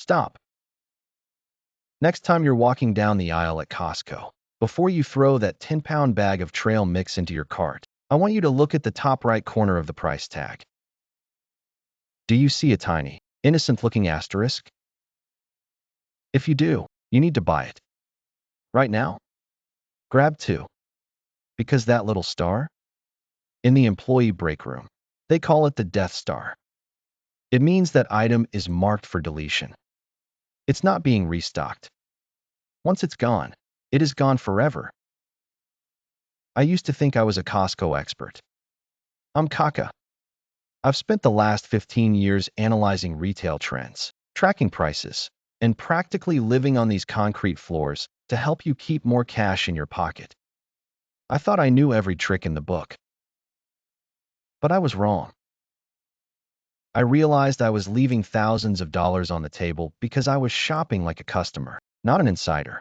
Stop. Next time you're walking down the aisle at Costco, before you throw that 10-pound bag of trail mix into your cart, I want you to look at the top right corner of the price tag. Do you see a tiny, innocent-looking asterisk? If you do, you need to buy it. Right now? Grab two. Because that little star? In the employee break room, they call it the Death Star. It means that item is marked for deletion. It's not being restocked. Once it's gone, it is gone forever. I used to think I was a Costco expert. I'm Kaka. I've spent the last 15 years analyzing retail trends, tracking prices, and practically living on these concrete floors to help you keep more cash in your pocket. I thought I knew every trick in the book. But I was wrong. I realized I was leaving thousands of dollars on the table because I was shopping like a customer, not an insider.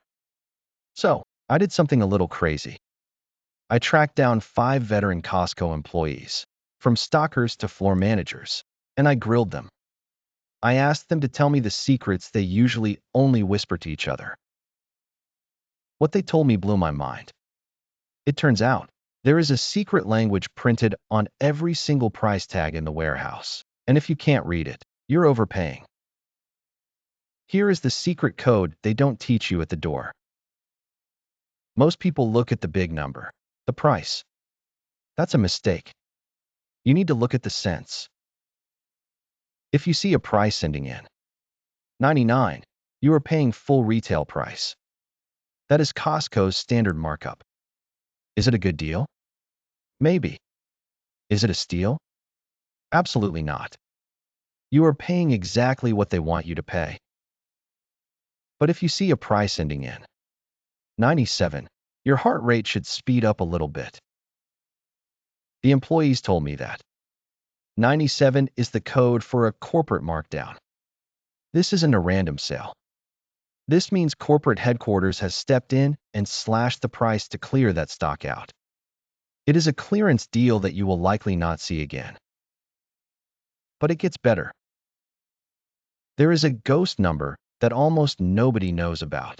So, I did something a little crazy. I tracked down 5 veteran Costco employees, from stockers to floor managers, and I grilled them. I asked them to tell me the secrets they usually only whisper to each other. What they told me blew my mind. It turns out, there is a secret language printed on every single price tag in the warehouse, and if you can't read it, you're overpaying. Here is the secret code they don't teach you at the door. Most people look at the big number, the price. That's a mistake. You need to look at the cents. If you see a price ending in 99, you are paying full retail price. That is Costco's standard markup. Is it a good deal? Maybe. Is it a steal? Absolutely not. You are paying exactly what they want you to pay. But if you see a price ending in 97, your heart rate should speed up a little bit. The employees told me that 97 is the code for a corporate markdown. This isn't a random sale. This means corporate headquarters has stepped in and slashed the price to clear that stock out. It is a clearance deal that you will likely not see again. But it gets better. There is a ghost number that almost nobody knows about.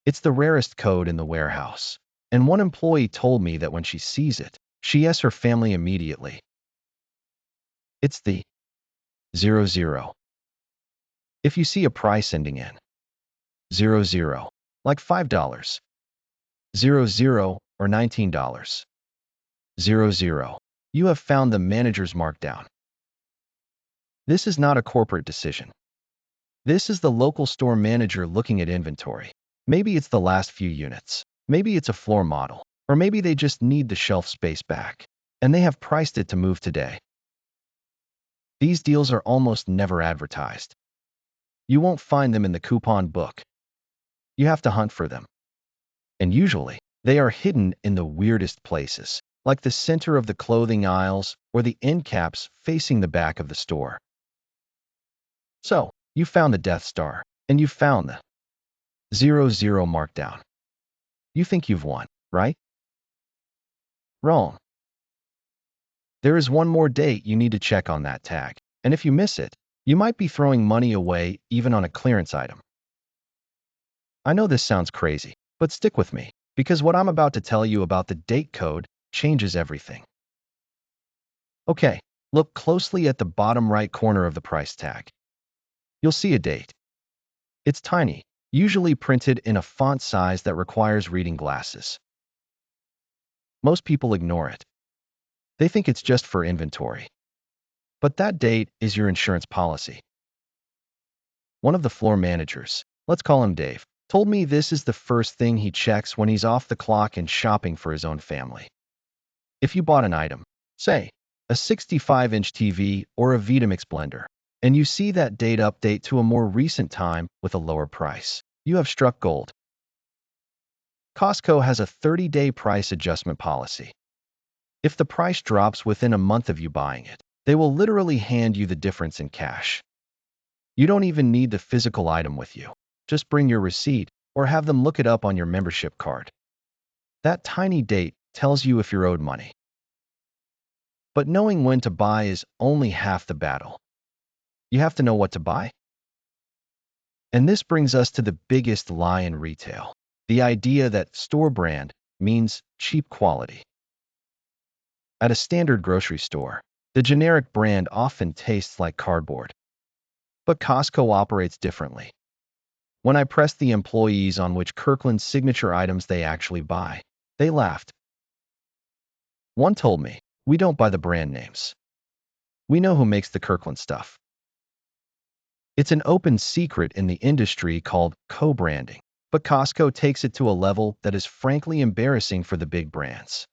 It's the rarest code in the warehouse, and one employee told me that when she sees it, she asks her family immediately. It's the 00. If you see a price ending in 00, like $5, 00, or $19, 00, you have found the manager's markdown. This is not a corporate decision. This is the local store manager looking at inventory. Maybe it's the last few units. Maybe it's a floor model. Or maybe they just need the shelf space back, and they have priced it to move today. These deals are almost never advertised. You won't find them in the coupon book. You have to hunt for them. And usually, they are hidden in the weirdest places, like the center of the clothing aisles or the end caps facing the back of the store. So, you found the Death Star, and you found the 00 markdown. You think you've won, right? Wrong. There is one more date you need to check on that tag, and if you miss it, you might be throwing money away even on a clearance item. I know this sounds crazy, but stick with me, because what I'm about to tell you about the date code changes everything. Okay, look closely at the bottom right corner of the price tag. You'll see a date. It's tiny, usually printed in a font size that requires reading glasses. Most people ignore it. They think it's just for inventory. But that date is your insurance policy. One of the floor managers, let's call him Dave, told me this is the first thing he checks when he's off the clock and shopping for his own family. If you bought an item, say, a 65-inch TV or a Vitamix blender, and you see that date update to a more recent time with a lower price, you have struck gold. Costco has a 30-day price adjustment policy. If the price drops within a month of you buying it, they will literally hand you the difference in cash. You don't even need the physical item with you. Just bring your receipt or have them look it up on your membership card. That tiny date tells you if you're owed money. But knowing when to buy is only half the battle. You have to know what to buy. And this brings us to the biggest lie in retail, the idea that store brand means cheap quality. At a standard grocery store, the generic brand often tastes like cardboard. But Costco operates differently. When I pressed the employees on which Kirkland Signature items they actually buy, they laughed. One told me, "We don't buy the brand names. We know who makes the Kirkland stuff." It's an open secret in the industry called co-branding, but Costco takes it to a level that is frankly embarrassing for the big brands.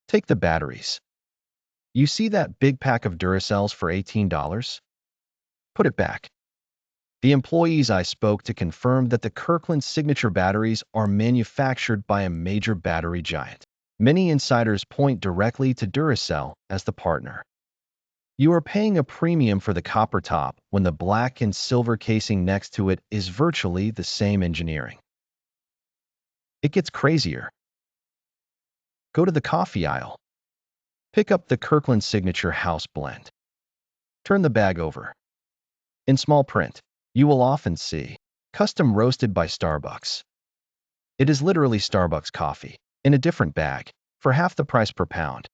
Take the batteries. You see that big pack of Duracells for $18? Put it back. The employees I spoke to confirmed that the Kirkland Signature batteries are manufactured by a major battery giant. Many insiders point directly to Duracell as the partner. You are paying a premium for the copper top when the black and silver casing next to it is virtually the same engineering. It gets crazier. Go to the coffee aisle. Pick up the Kirkland Signature House Blend. Turn the bag over. In small print, you will often see, "Custom roasted by Starbucks." It is literally Starbucks coffee, in a different bag, for half the price per pound.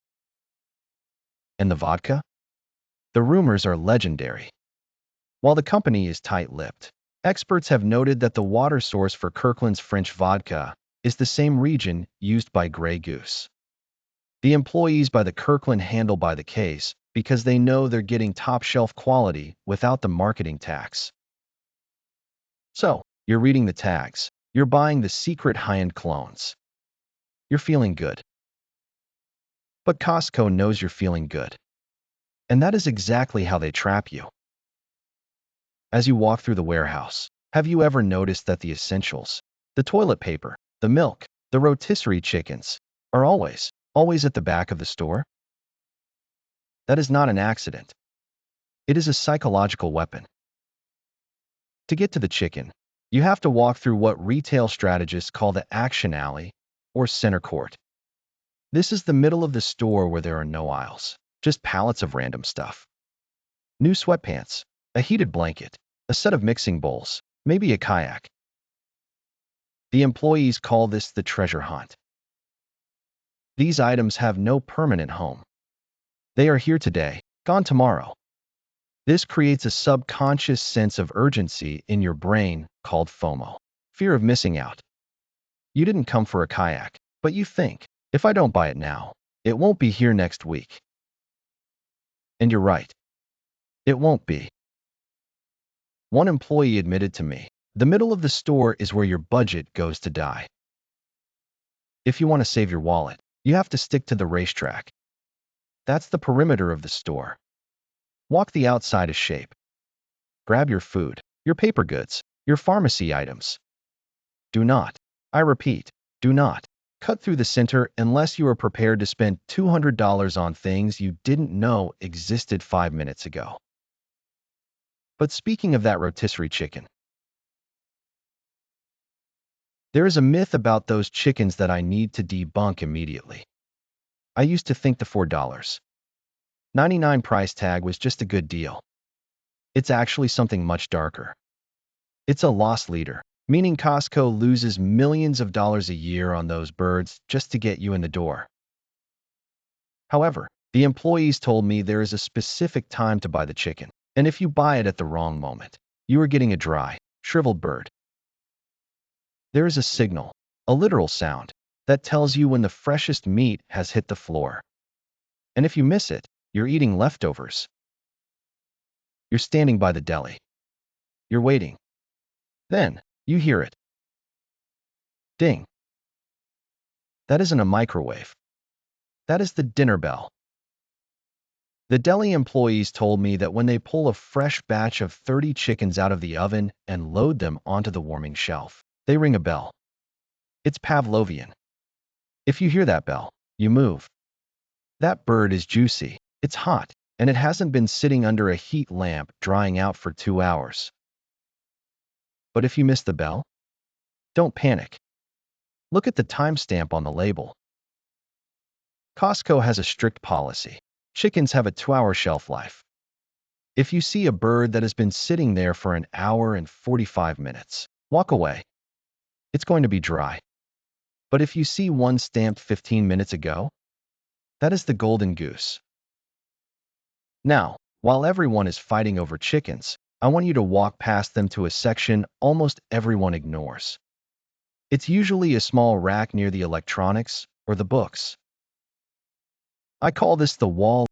And the vodka? The rumors are legendary. While the company is tight-lipped, experts have noted that the water source for Kirkland's French vodka is the same region used by Grey Goose. The employees buy the Kirkland handle by the case because they know they're getting top-shelf quality without the marketing tax. So, you're reading the tags. You're buying the secret high-end clones. You're feeling good. But Costco knows you're feeling good. And that is exactly how they trap you. As you walk through the warehouse, have you ever noticed that the essentials, the toilet paper, the milk, the rotisserie chickens, are always at the back of the store? That is not an accident. It is a psychological weapon. To get to the chicken, you have to walk through what retail strategists call the action alley or center court. This is the middle of the store where there are no aisles, just pallets of random stuff. New sweatpants, a heated blanket, a set of mixing bowls, maybe a kayak. The employees call this the treasure hunt. These items have no permanent home. They are here today, gone tomorrow. This creates a subconscious sense of urgency in your brain called FOMO, fear of missing out. You didn't come for a kayak, but you think, if I don't buy it now, it won't be here next week. And you're right. It won't be. One employee admitted to me, the middle of the store is where your budget goes to die. If you want to save your wallet, you have to stick to the racetrack. That's the perimeter of the store. Walk the outside of shape. Grab your food, your paper goods, your pharmacy items. Do not, I repeat, do not cut through the center unless you are prepared to spend $200 on things you didn't know existed 5 minutes ago. But speaking of that rotisserie chicken, there is a myth about those chickens that I need to debunk immediately. I used to think the $4.99 price tag was just a good deal. It's actually something much darker. It's a loss leader, meaning Costco loses millions of dollars a year on those birds just to get you in the door. However, the employees told me there is a specific time to buy the chicken, and if you buy it at the wrong moment, you are getting a dry, shriveled bird. There is a signal, a literal sound, that tells you when the freshest meat has hit the floor. And if you miss it, you're eating leftovers. You're standing by the deli. You're waiting. Then, you hear it. Ding. That isn't a microwave. That is the dinner bell. The deli employees told me that when they pull a fresh batch of 30 chickens out of the oven and load them onto the warming shelf, they ring a bell. It's Pavlovian. If you hear that bell, you move. That bird is juicy, it's hot, and it hasn't been sitting under a heat lamp drying out for 2 hours. But if you miss the bell, don't panic. Look at the timestamp on the label. Costco has a strict policy. Chickens have a 2-hour shelf life. If you see a bird that has been sitting there for an hour and 45 minutes, walk away. It's going to be dry. But if you see one stamped 15 minutes ago, that is the golden goose. Now, while everyone is fighting over chickens, I want you to walk past them to a section almost everyone ignores. It's usually a small rack near the electronics or the books. I call this the wall